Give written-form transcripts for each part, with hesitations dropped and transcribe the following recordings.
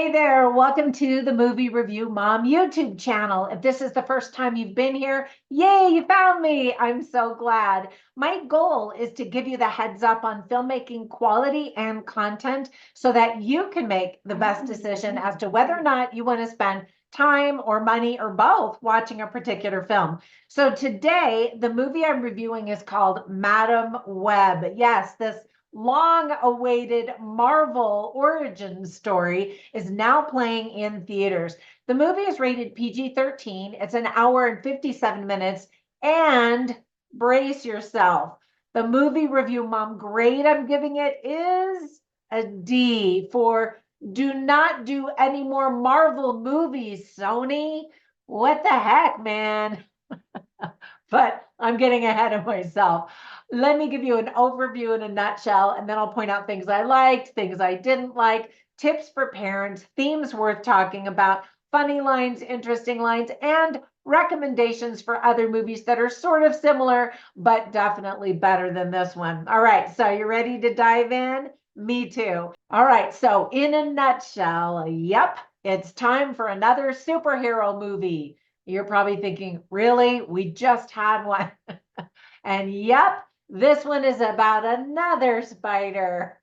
Hey there, welcome to the Movie Review Mom YouTube channel. If this is the first time you've been here, yay, you found me. I'm so glad. My goal is to give you the heads up on filmmaking quality and content so that you can make the best decision as to whether or not you want to spend time or money or both watching a particular film. So today, the movie I'm reviewing is called Madam Web. Yes, this long-awaited Marvel origin story is now playing in theaters. The movie is rated PG-13. It's an hour and 57 minutes, and brace yourself. The movie review mom grade I'm giving it is a D for do not do any more Marvel movies, Sony. What the heck, man? But I'm getting ahead of myself. Let me give you an overview in a nutshell, and then I'll point out things I liked, things I didn't like, tips for parents, themes worth talking about, funny lines, interesting lines, and recommendations for other movies that are sort of similar, but definitely better than this one. All right, so you ready to dive in? Me too. All right, so in a nutshell, yep, it's time for another superhero movie. You're probably thinking, really? We just had one. And yep, this one is about another spider.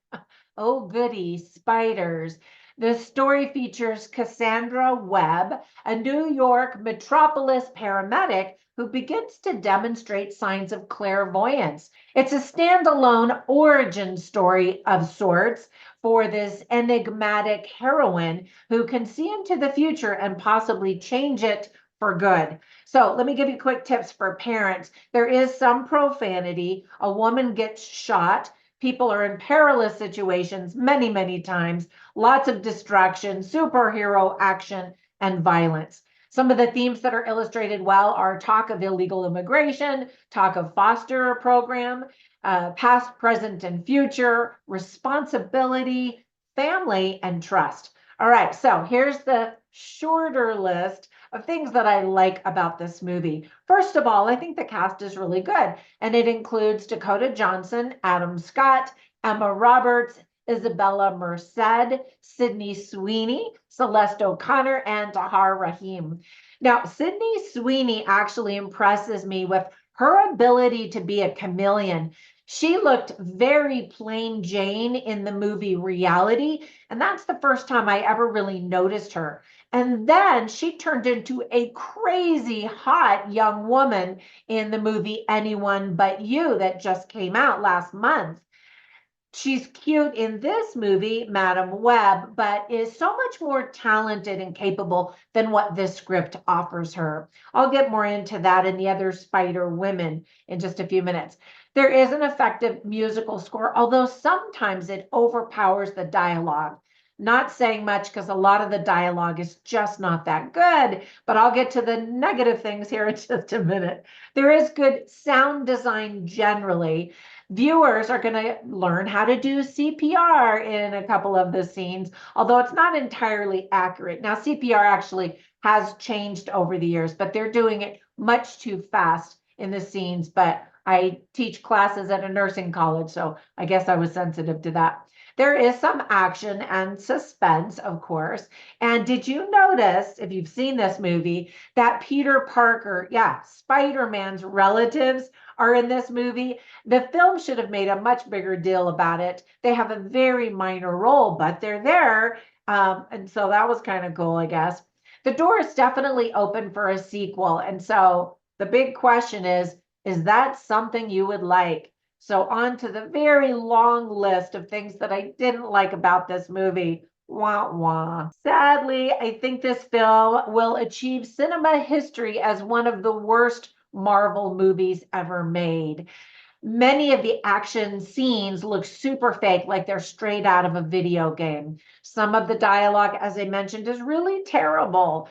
Oh, goody, spiders. The story features Cassandra Web, a New York metropolis paramedic who begins to demonstrate signs of clairvoyance. It's a standalone origin story of sorts for this enigmatic heroine who can see into the future and possibly change it for good. So let me give you quick tips for parents. There is some profanity. A woman gets shot. People are in perilous situations many, many times. Lots of distraction, superhero action, and violence. Some of the themes that are illustrated well are talk of illegal immigration, talk of foster program, past, present, and future, responsibility, family, and trust. All right, so here's the shorter list of things that I like about this movie. First of all, I think the cast is really good, and it includes Dakota Johnson, Adam Scott, Emma Roberts, Isabella Merced, Sydney Sweeney, Celeste O'Connor, and Tahar Rahim. Now, Sydney Sweeney actually impresses me with her ability to be a chameleon. She looked very plain Jane in the movie Reality, and that's the first time I ever really noticed her. And then she turned into a crazy hot young woman in the movie Anyone But You that just came out last month. She's cute in this movie, Madam Web, but is so much more talented and capable than what this script offers her. I'll get more into that and the other Spider Women in just a few minutes. There is an effective musical score, although sometimes it overpowers the dialogue. Not saying much because a lot of the dialogue is just not that good, but I'll get to the negative things here in just a minute. There is good sound design generally. Viewers are going to learn how to do CPR in a couple of the scenes, although it's not entirely accurate. Now, CPR actually has changed over the years, but they're doing it much too fast in the scenes. But I teach classes at a nursing college, so I guess I was sensitive to that. There is some action and suspense, of course. And did you notice, if you've seen this movie, that Peter Parker, yeah, Spider-Man's relatives are in this movie? The film should have made a much bigger deal about it. They have a very minor role, but they're there. And so that was kind of cool, I guess. The door is definitely open for a sequel. And so the big question is that something you would like? So on to the very long list of things that I didn't like about this movie. Wah, wah. Sadly, I think this film will achieve cinema history as one of the worst Marvel movies ever made. Many of the action scenes look super fake, like they're straight out of a video game. Some of the dialogue, as I mentioned, is really terrible.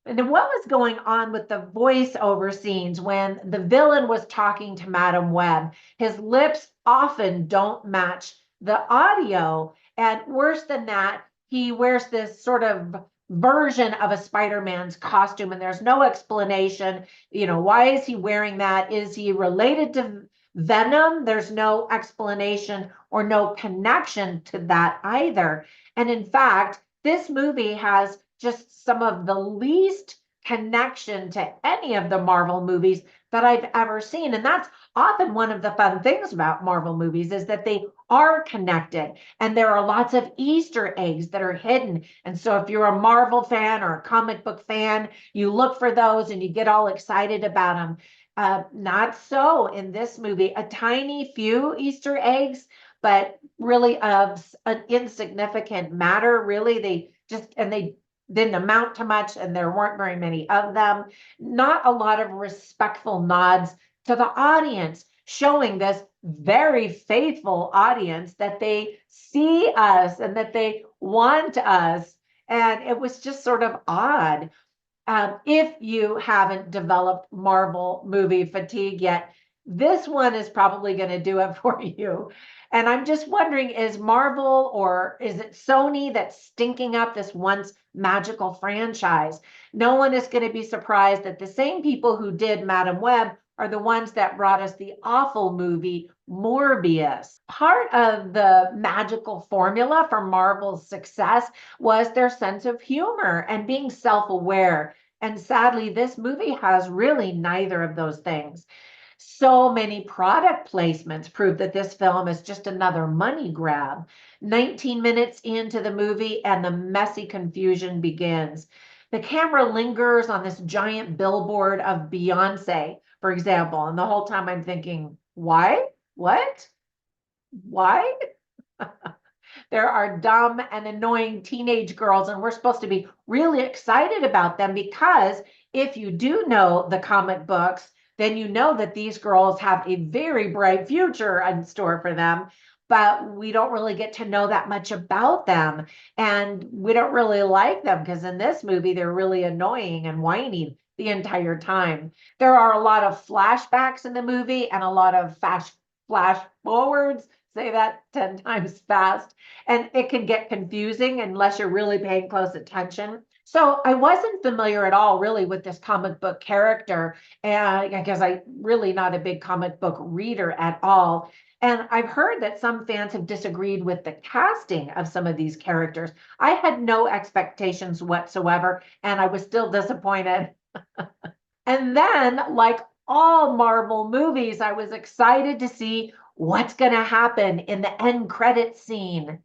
And what was going on with the voiceover scenes when the villain was talking to Madam Web? His lips often don't match the audio. And worse than that, he wears this sort of version of a Spider-Man's costume, and there's no explanation. Why is he wearing that? Is he related to Venom? There's no explanation or no connection to that either. And in fact, this movie has just some of the least connection to any of the Marvel movies that I've ever seen. And that's often one of the fun things about Marvel movies is that they are connected and there are lots of Easter eggs that are hidden. And so if you're a Marvel fan or a comic book fan, you look for those and you get all excited about them. Not so in this movie, a tiny few Easter eggs, but really of an insignificant matter. Really, they didn't amount to much, and there weren't very many of them. Not a lot of respectful nods to the audience, showing this very faithful audience that they see us and that they want us. And it was just sort of odd. If you haven't developed Marvel movie fatigue yet, this one is probably going to do it for you. And I'm just wondering, is Marvel or is it Sony that's stinking up this once magical franchise? No one is going to be surprised that the same people who did Madam Web are the ones that brought us the awful movie Morbius. Part of the magical formula for Marvel's success was their sense of humor and being self-aware. And sadly, this movie has really neither of those things. So many product placements prove that this film is just another money grab. 19 minutes into the movie, and the messy confusion begins. The camera lingers on this giant billboard of Beyonce, for example, and the whole time I'm thinking, why? What? Why? There are dumb and annoying teenage girls, and we're supposed to be really excited about them because if you do know the comic books, then you know that these girls have a very bright future in store for them. But we don't really get to know that much about them. And we don't really like them because in this movie, they're really annoying and whiny the entire time. There are a lot of flashbacks in the movie and a lot of flash forwards. Say that 10 times fast. And it can get confusing unless you're really paying close attention. So I wasn't familiar at all really with this comic book character, and because I'm really not a big comic book reader at all. And I've heard that some fans have disagreed with the casting of some of these characters. I had no expectations whatsoever, and I was still disappointed. And then, like all Marvel movies, I was excited to see what's going to happen in the end credit scene.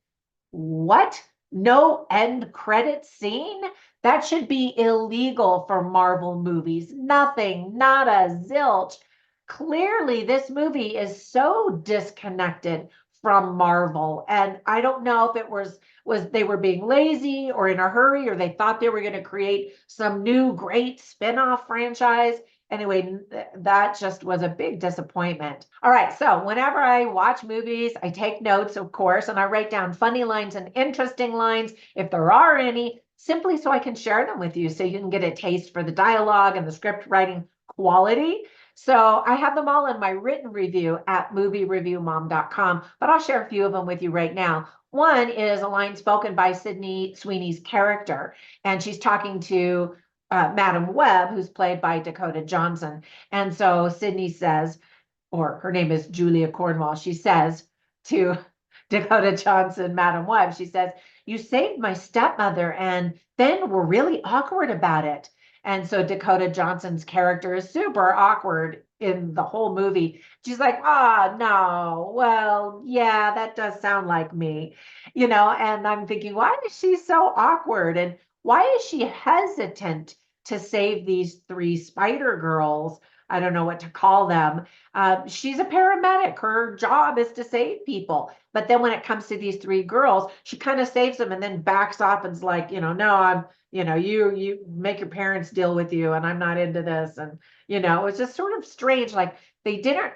What? No end credit scene? That should be illegal for Marvel movies. Nothing, not a zilch. Clearly, this movie is so disconnected from Marvel. And I don't know if it was they were being lazy or in a hurry, or they thought they were going to create some new great spin-off franchise. Anyway, that just was a big disappointment. All right, so whenever I watch movies, I take notes, of course, and I write down funny lines and interesting lines, if there are any, simply so I can share them with you so you can get a taste for the dialogue and the script writing quality. So I have them all in my written review at moviereviewmom.com, but I'll share a few of them with you right now. One is a line spoken by Sydney Sweeney's character, and she's talking to Madam Web, who's played by Dakota Johnson. And so Sydney says, or her name is Julia Cornwall, she says to Dakota Johnson, Madam Web, she says, "You saved my stepmother and then were really awkward about it." And so Dakota Johnson's character is super awkward in the whole movie. She's like, "Ah, no, well, yeah, that does sound like me," and I'm thinking, why is she so awkward? And why is she hesitant to save these three spider girls? I don't know what to call them. She's a paramedic. Her job is to save people. But then when it comes to these three girls, she kind of saves them and then backs off and's like, no, you make your parents deal with you and I'm not into this. And, it's just sort of strange. Like they didn't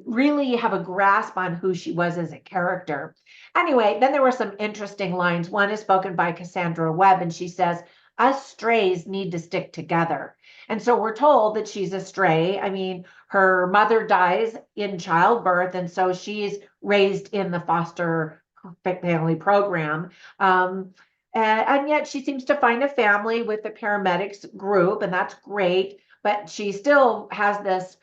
really have a grasp on who she was as a character. Anyway, then there were some interesting lines. One is spoken by Cassandra Web, and she says, "Us strays need to stick together." And so we're told that she's a stray. I mean, her mother dies in childbirth, and so she's raised in the foster family program. And yet she seems to find a family with the paramedics group, and that's great. But she still has this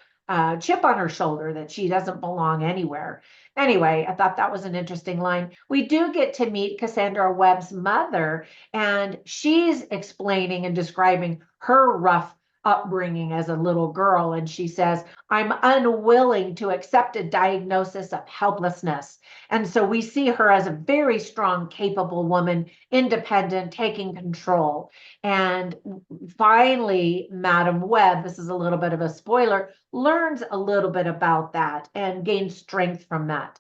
chip on her shoulder that she doesn't belong anywhere. Anyway, I thought that was an interesting line. We do get to meet Cassandra Webb's mother, and she's explaining and describing her rough upbringing as a little girl. And she says, I'm unwilling to accept a diagnosis of helplessness. And so we see her as a very strong, capable woman, independent, taking control. And finally, Madam Webb, this is a little bit of a spoiler, learns a little bit about that and gains strength from that.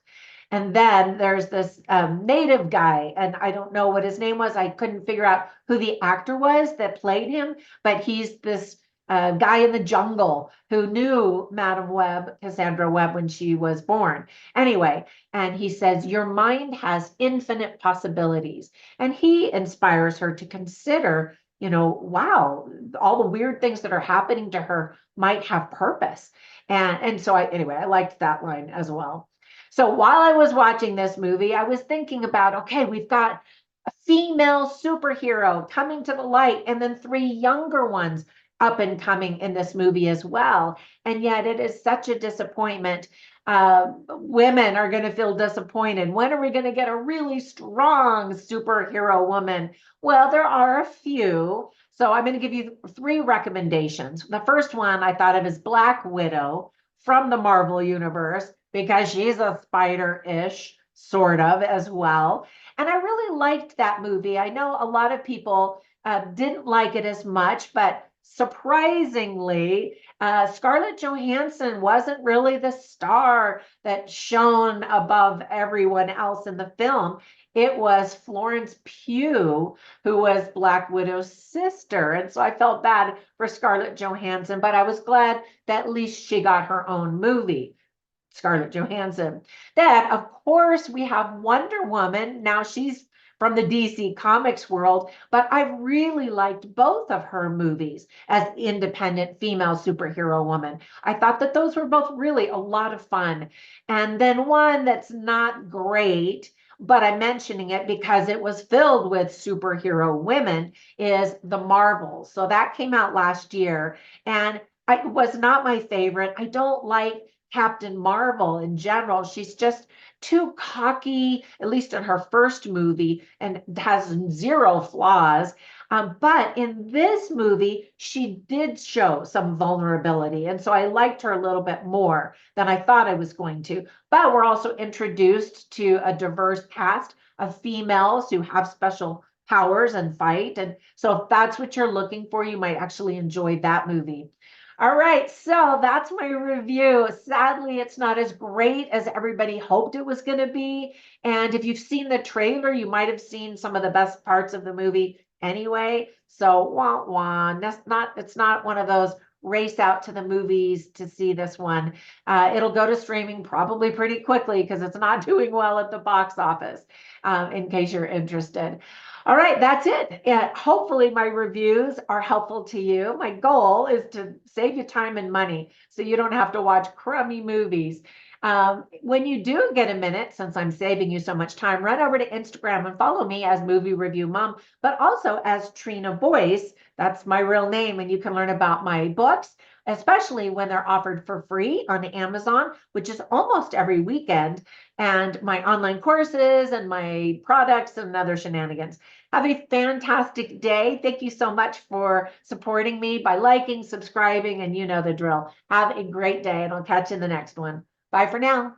And then there's this native guy, and I don't know what his name was. I couldn't figure out who the actor was that played him, but he's this guy in the jungle who knew Madam Webb, Cassandra Webb, when she was born. Anyway, and he says, your mind has infinite possibilities. And he inspires her to consider, wow, all the weird things that are happening to her might have purpose. And so I liked that line as well. So while I was watching this movie, I was thinking about, okay, we've got a female superhero coming to the light, and then three younger ones up and coming in this movie as well. And yet it is such a disappointment. Women are going to feel disappointed. When are we going to get a really strong superhero woman? Well, there are a few. So I'm going to give you three recommendations. The first one I thought of is Black Widow from the Marvel Universe, because she's a spider-ish sort of as well. And I really liked that movie. I know a lot of people didn't like it as much, but surprisingly, Scarlett Johansson wasn't really the star that shone above everyone else in the film. It was Florence Pugh, who was Black Widow's sister. And so I felt bad for Scarlett Johansson, but I was glad that at least she got her own movie. Scarlett Johansson. Then, of course, we have Wonder Woman. Now she's from the DC Comics world, but I really liked both of her movies as independent female superhero woman. I thought that those were both really a lot of fun. And then one that's not great, but I'm mentioning it because it was filled with superhero women, is The Marvels. So that came out last year, and it was not my favorite. I don't like Captain Marvel in general. She's just too cocky, at least in her first movie, and has zero flaws. But in this movie, she did show some vulnerability. And so I liked her a little bit more than I thought I was going to. But we're also introduced to a diverse cast of females who have special powers and fight. And so if that's what you're looking for, you might actually enjoy that movie. All right, so that's my review. Sadly, it's not as great as everybody hoped it was going to be. And if you've seen the trailer, you might have seen some of the best parts of the movie anyway. So, wah wah. It's not one of those race out to the movies to see this one. It'll go to streaming probably pretty quickly because it's not doing well at the box office, in case you're interested. All right, that's it. Hopefully my reviews are helpful to you. My goal is to save you time and money so you don't have to watch crummy movies. When you do get a minute, since I'm saving you so much time, run over to Instagram and follow me as Movie Review Mom, but also as Trina Boice. That's my real name, and you can learn about my books, especially when they're offered for free on Amazon, which is almost every weekend, and my online courses and my products and other shenanigans. Have a fantastic day. Thank you so much for supporting me by liking, subscribing, and you know the drill. Have a great day, and I'll catch you in the next one. Bye for now.